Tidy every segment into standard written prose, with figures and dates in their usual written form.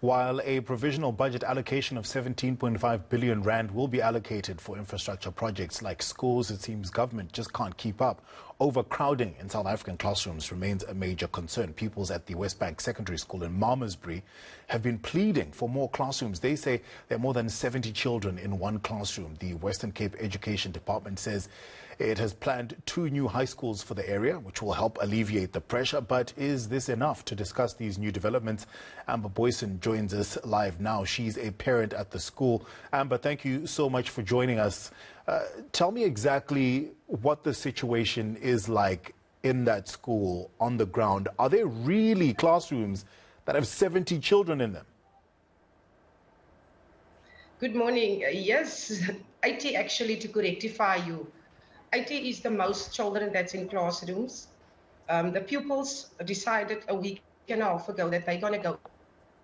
While a provisional budget allocation of 17.5 billion rand will be allocated for infrastructure projects like schools, it seems government just can't keep up. Overcrowding in South African classrooms remains a major concern. Pupils at the West Bank Secondary School in Malmesbury have been pleading for more classrooms. They say there are more than 70 children in one classroom. The Western Cape Education Department says it has planned 2 new high schools for the area, which will help alleviate the pressure. But is this enough? To discuss these new developments, Amber Boyson joins us live now. She's a parent at the school. Amber, thank you so much for joining us. Tell me exactly what the situation is like in that school on the ground. Are there really classrooms that have 70 children in them? Good morning. Yes, 80 actually, to rectify you. 80 is the most children that's in classrooms. The pupils decided a week and a half ago that they're going to go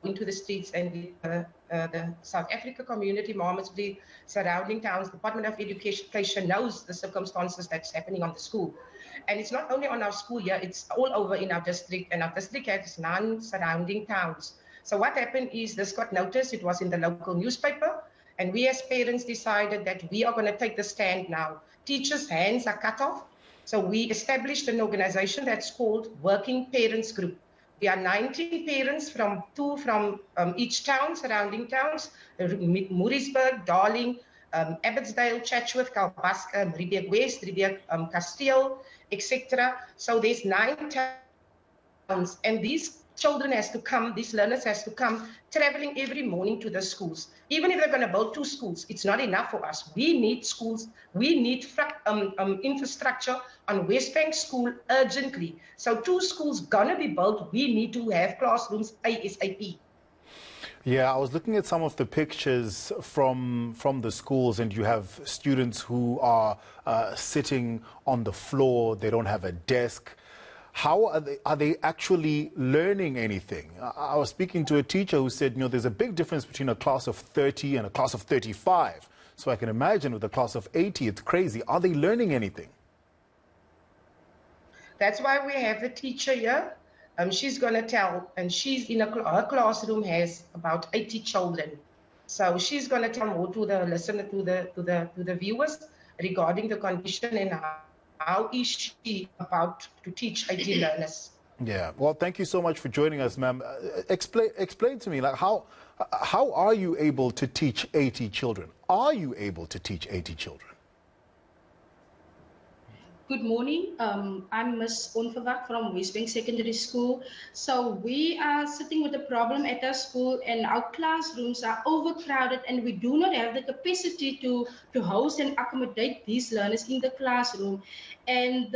into the streets, and the South Africa community, Malmesbury, surrounding towns, Department of Education knows the circumstances that's happening on the school. And it's not only on our school here, it's all over in our district, and our district has 9 surrounding towns. So what happened is this got noticed, it was in the local newspaper, and we as parents decided that we are going to take the stand now. Teachers' hands are cut off. So we established an organization that's called Working Parents Group. We are 19 parents from each town, surrounding towns, Moorisburg, Darling, Abbotsdale, Chatsworth, Kalbaska, Riebeek West, Riebeek Kasteel, etc. So there's 9 towns, and these children has to come, these learners has to come traveling every morning to the schools. Even if they're going to build 2 schools, it's not enough for us. We need schools. We need infrastructure on West Bank School urgently. So 2 schools gonna be built. We need to have classrooms ASAP. Yeah, I was looking at some of the pictures from the schools, and you have students who are sitting on the floor. They don't have a desk. How are they actually learning anything? I was speaking to a teacher who said, there's a big difference between a class of 30 and a class of 35. So I can imagine with a class of 80, it's crazy. Are they learning anything? That's why we have the teacher here. She's going to tell, and she's in her classroom has about 80 children. So she's going to tell more to the listener, to the viewers regarding the condition and how is she about to teach 80 learners? Yeah, well, thank you so much for joining us, ma'am. Explain to me, like, how are you able to teach 80 children? Are you able to teach 80 children? Good morning. I'm Ms. Onverwag from West Bank Secondary School. So we are sitting with a problem at our school, and our classrooms are overcrowded, and we do not have the capacity to host and accommodate these learners in the classroom. And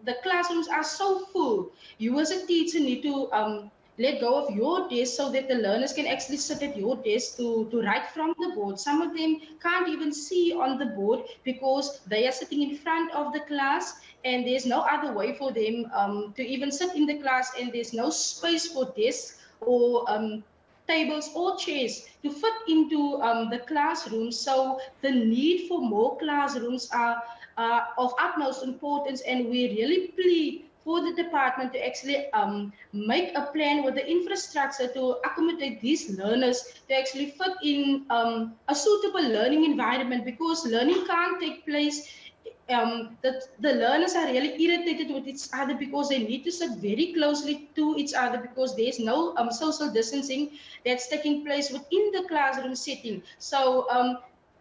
the classrooms are so full. You as a teacher need to let go of your desk so that the learners can actually sit at your desk to write from the board. Some of them can't even see on the board because they are sitting in front of the class, and there's no other way for them to even sit in the class, and there's no space for desks or tables or chairs to fit into the classroom. So the need for more classrooms are of utmost importance, and we really plead for the department to actually make a plan with the infrastructure to accommodate these learners to actually fit in a suitable learning environment, because learning can't take place. That the learners are really irritated with each other because they need to sit very closely to each other because there's no social distancing that's taking place within the classroom setting. So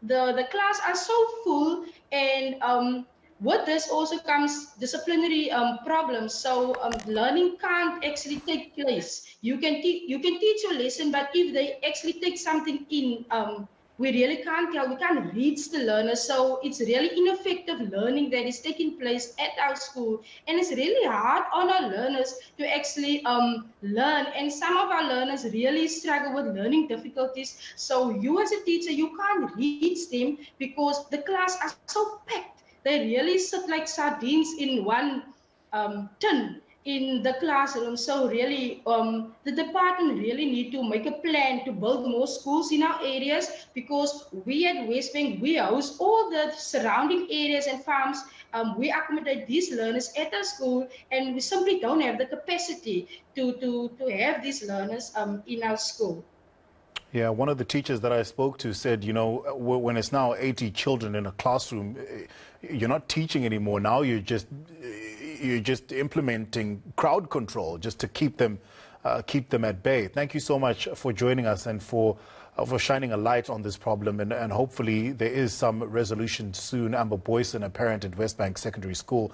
the class are so full, and with this also comes disciplinary problems. So learning can't actually take place. You can teach your lesson, but if they actually take something in, we really can't tell. We can't reach the learners. So it's really ineffective learning that is taking place at our school, and it's really hard on our learners to actually learn. And some of our learners really struggle with learning difficulties. So you as a teacher, you can't reach them because the class are so packed. They really sit like sardines in one tin in the classroom. So really, the department really need to make a plan to build more schools in our areas, because we at West Bank, we host all the surrounding areas and farms. We accommodate these learners at our school, and we simply don't have the capacity to have these learners in our school. Yeah, one of the teachers that I spoke to said, you know, when it's now 80 children in a classroom, you're not teaching anymore. Now you're just implementing crowd control just to keep them at bay. Thank you so much for joining us and for shining a light on this problem, and hopefully there is some resolution soon. Amber Boyson, a parent at Westbank Secondary School.